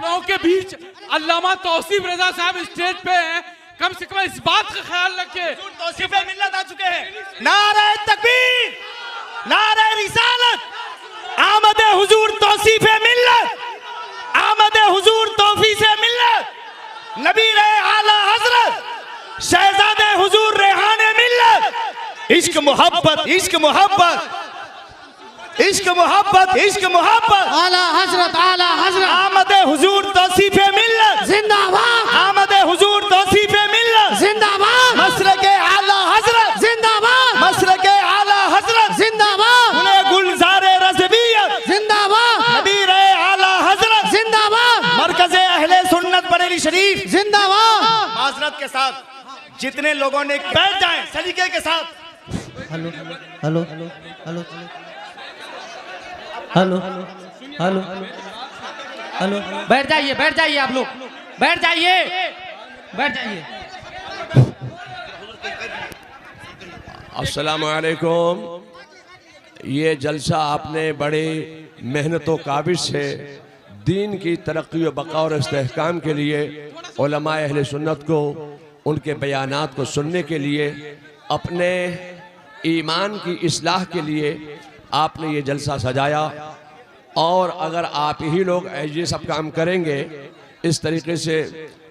लोगों के बीच अल्लामा तौसीफ रजा साहब स्टेज पे हैं, कम से कम इस बात का ख्याल रखें। तौसीफ मिल्लत आ चुके हैं। नारे तकबीर, नारे रिसालत, आमद हुजूर तौसीफ मिल्लत, आमद हुजूर तौफीक मिल्लत, नबी रहे आला हजरत शहजादे हुजूर रेहाने मिल्लत। इश्क मोहब्बत, इश्क मोहब्बत, इश्क मोहब्बत, इश्क मोहब्बत, आला हजरत, आला हजरत, आमद हुजूर तौसीफ मिल्लत जिंदाबाद, आमद हुजूर तौसीफ मिल्लत जिंदाबाद, मसलके आला हजरत जिंदाबाद, मसलके आला हजरत जिंदाबाद, गुले गुलजारे रज़वियत जिंदाबाद, नबी रहे आला हजरत जिंदाबाद, मरकज़े अहले सुन्नत बरेली शरीफ जिंदाबाद। माज़रत के साथ जितने लोगों ने बैठ जाएं सलीके के साथ। Hello hello hello hello hello hello, बैठ जाइए, बैठ जाइए, आप लोग बैठ जाइए, बैठ जाइए। अस्सलामु अलैकुम। ये जलसा आपने बड़े मेहनत व काबिज से दीन की तरक्की व बका और इस्तेहकाम के लिए उलमा अहले सुन्नत को उनके बयानात को सुनने के लिए, अपने ईमान की इस्लाह के लिए आपने ये जलसा सजाया। और अगर आप ही लोग ये सब काम करेंगे, इस तरीके से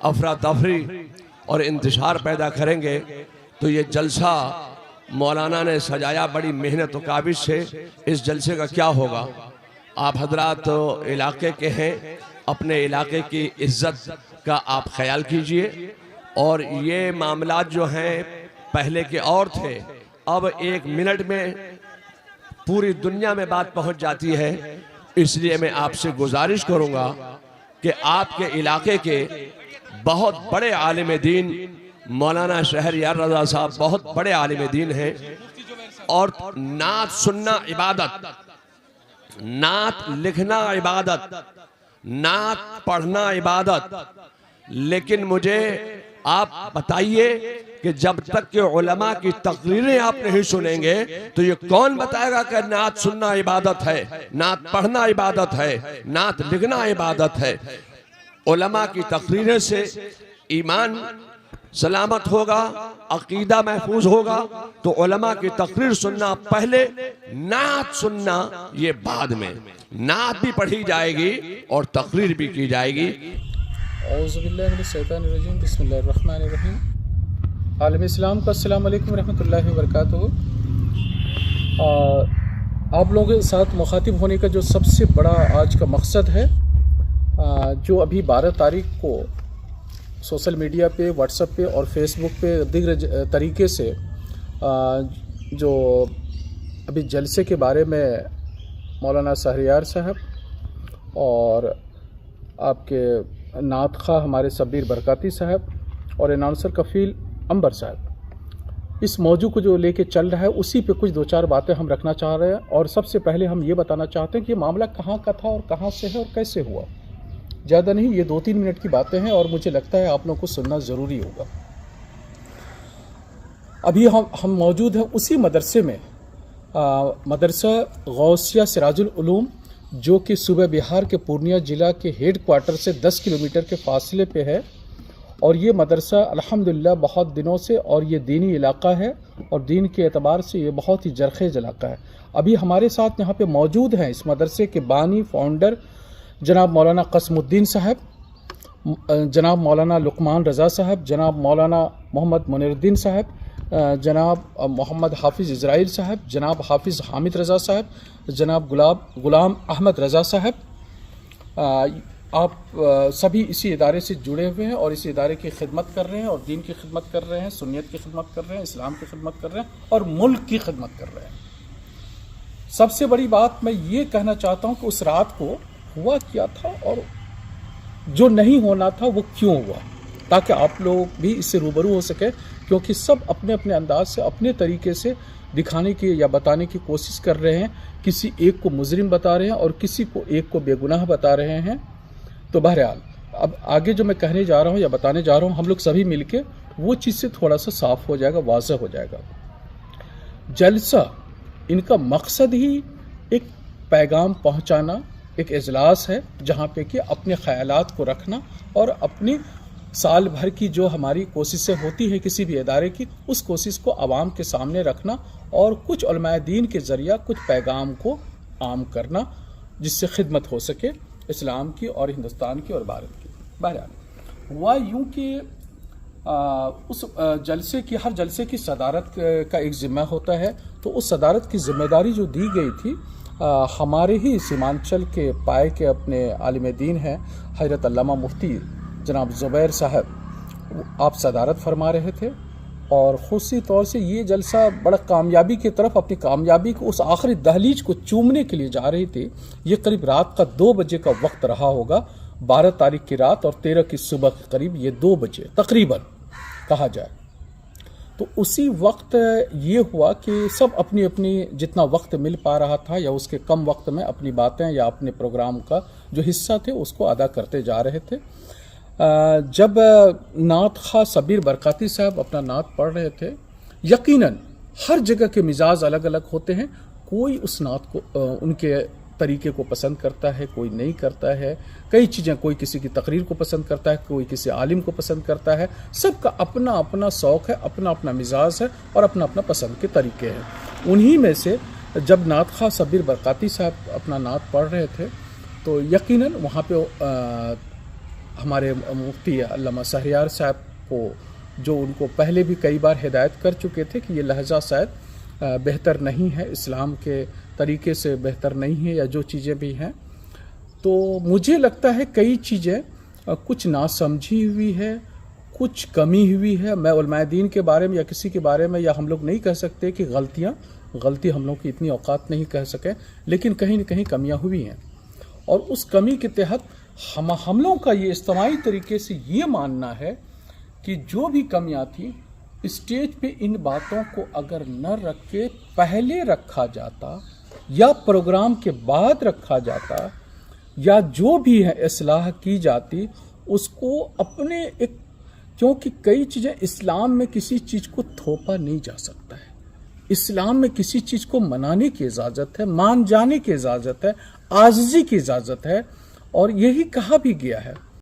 अफरा तफरी और इंतशार पैदा करेंगे, तो ये जलसा मौलाना ने सजाया बड़ी मेहनत व काबिज से। इस जलसे का क्या होगा? आप हजरात इलाके के हैं, अपने इलाके की इज्जत का आप ख्याल कीजिए। और ये मामलात जो हैं पहले के और थे, अब 1 मिनट में पूरी दुनिया में बात पहुंच जाती है। इसलिए मैं आपसे गुजारिश करूंगा कि आपके इलाके के बहुत बड़े आलिम दीन मौलाना शहरयार रजा साहब बहुत बड़े आलिम दीन हैं, और नात सुनना इबादत, नात लिखना इबादत, नात पढ़ना इबादत। लेकिन मुझे आप बताइए कि जब तक के उलमा की तकरीरें आप नहीं सुनेंगे, तो ये कौन बताएगा कि नात सुनना इबादत है, नात पढ़ना इबादत है, नात लिखना इबादत है? उलमा की तकरीरें से ईमान सलामत होगा, अकीदा महफूज होगा। तो उलमा की तकरीर सुनना पहले, नात सुनना ये बाद में। नात भी पढ़ी जाएगी और तकरीर भी की जाएगी। औज़ुबिल्लाहिमिनश्शैतानिर्रजीम, बिस्मिल्लाहिर्रहमानिर्रहीम। आलम इस्लाम का अस्सलामु अलैकुम रहमतुल्लाहि व बरकातुहू। आप लोगों के साथ मुखातिब होने का जो सबसे बड़ा आज का मकसद है, जो अभी 12 तारीख को सोशल मीडिया पे, व्हाट्सएप पे और फेसबुक पे दीगर तरीके से जो अभी जलसे के बारे में मौलाना शहरयार साहब और आपके नात खा हमारे सब्बीर बरकाती साहब और अनाउंसर कफील अंबर साहब इस मौजू को जो लेके चल रहा है, उसी पे कुछ 2-4 बातें हम रखना चाह रहे हैं। और सबसे पहले हम ये बताना चाहते हैं कि ये मामला कहाँ का था और कहाँ से है और कैसे हुआ। ज़्यादा नहीं, ये 2-3 मिनट की बातें हैं और मुझे लगता है आप लोगों को सुनना ज़रूरी होगा। अभी हम मौजूद हैं उसी मदरसे में, मदरसा गौसिया सिराजुल उलूम, जो कि सूबे बिहार के पूर्णिया ज़िला के हेड क्वार्टर से 10 किलोमीटर के फासले पे है। और ये मदरसा अल्हम्दुलिल्लाह बहुत दिनों से, और ये दीनी इलाका है और दीन के एतबार से ये बहुत ही जरखेज़ इलाका है। अभी हमारे साथ यहाँ पे मौजूद हैं इस मदरसे के बानी फाउंडर जनाब मौलाना कसमुद्दीन साहब, जनाब मौलाना लुकमान रज़ा साहब, जनाब मौलाना मोहम्मद मुनीरुद्दीन साहब, जनाब मोहम्मद हाफिज़ इज़राइल साहब, जनाब हाफिज़ हामिद रज़ा साहब, जनाब गुलाम अहमद रज़ा साहब। आप सभी इसी इदारे से जुड़े हुए हैं और इस इदारे की खिदमत कर रहे हैं और दीन की खिदमत कर रहे हैं, सुन्नियत की खिदमत कर रहे हैं, इस्लाम की खिदमत कर रहे हैं और मुल्क की खिदमत कर रहे हैं। सबसे बड़ी बात मैं ये कहना चाहता हूँ कि उस रात को हुआ क्या था और जो नहीं होना था वो क्यों हुआ, ताकि आप लोग भी इससे रूबरू हो सके। क्योंकि सब अपने अपने अंदाज से, अपने तरीके से दिखाने की या बताने की कोशिश कर रहे हैं। किसी एक को मुजरिम बता रहे हैं और किसी को एक को बेगुनाह बता रहे हैं। तो बहरहाल अब आगे जो मैं कहने जा रहा हूँ या बताने जा रहा हूँ, हम लोग सभी मिलके वो चीज़ से थोड़ा सा साफ हो जाएगा, वाज़ह हो जाएगा। जलसा, इनका मकसद ही एक पैगाम पहुँचाना, ایک اجلاس ہے جہاں پہ کہ اپنے خیالات کو رکھنا اور اپنی سال بھر کی جو ہماری کوششیں ہوتی ہیں کسی بھی ادارے کی، اس کوشش کو عوام کے سامنے رکھنا اور کچھ علماء دین کے ذریعہ کچھ پیغام کو عام کرنا جس سے خدمت ہو سکے اسلام کی اور ہندوستان کی اور بھارت کی۔ بہرحال ہوا یوں کہ اس جلسے کی، ہر جلسے کی صدارت کا ایک ذمہ ہوتا ہے، تو اس صدارت کی ذمہ داری جو دی گئی تھی ہمارے ہی سیمانچل کے پائے کے اپنے عالم دین ہیں حضرت علامہ مفتی جناب زبیر صاحب، آپ صدارت فرما رہے تھے، اور خصوصی طور سے یہ جلسہ بڑا کامیابی کی طرف، اپنی کامیابی کو اس آخری دہلیز کو چومنے کے لیے جا رہی تھی۔ یہ قریب رات کا 2 بجے کا وقت رہا ہوگا، 12 تاریخ کی رات اور 13 کی صبح کے قریب یہ 2 بجے تقریباً کہا جائے۔ تو اسی وقت یہ ہوا کہ سب اپنی اپنی جتنا وقت مل پا رہا تھا یا اس کے کم وقت میں اپنی باتیں یا اپنے پروگرام کا جو حصہ تھے اس کو ادا کرتے جا رہے تھے۔ جب نعت خواہ صبیر برکاتی صاحب اپنا نعت پڑھ رہے تھے، یقیناً ہر جگہ کے مزاج الگ الگ ہوتے ہیں، کوئی اس نعت کو ان کے طریقے کو پسند کرتا ہے، کوئی نہیں کرتا ہے، کئی چیزیں، کوئی کسی کی تقریر کو پسند کرتا ہے، کوئی کسی عالم کو پسند کرتا ہے، سب کا اپنا اپنا شوق ہے، اپنا اپنا مزاج ہے اور اپنا اپنا پسند کے طریقے ہیں۔ انہی میں سے جب نعت خواہ صبیر برکاتی صاحب اپنا نعت پڑھ رہے تھے تو یقیناً وہاں پہ ہمارے مفتی علامہ شہریار صاحب کو، جو ان کو پہلے بھی کئی بار ہدایت کر چکے تھے کہ یہ لہجہ شاید بہتر نہیں ہے، اسلام کے طریقے سے بہتر نہیں ہے یا جو چیزیں بھی ہیں، تو مجھے لگتا ہے کئی چیزیں کچھ ناسمجھی ہوئی ہے، کچھ کمی ہوئی ہے۔ میں علماء دین کے بارے میں یا کسی کے بارے میں یا ہم لوگ نہیں کہہ سکتے کہ غلطی ہم لوگ کی اتنی اوقات نہیں کہہ سکے، لیکن کہیں نہ کہیں کمیاں ہوئی ہیں، اور اس کمی کے تحت ہم لوگوں کا یہ اجتماعی طریقے سے یہ ماننا ہے کہ جو بھی کمیاں تھیں اسٹیج پہ ان باتوں کو اگر نہ رکھ کے پہلے رکھا جاتا یا پروگرام کے بعد رکھا جاتا یا جو بھی ہے اصلاح کی جاتی اس کو اپنے ایک، کیونکہ کئی چیزیں اسلام میں کسی چیز کو تھوپا نہیں جا سکتا ہے، اسلام میں کسی چیز کو منانے کی اجازت ہے، مان جانے کی اجازت ہے، عاجزی کی اجازت ہے، اور یہی کہا بھی گیا ہے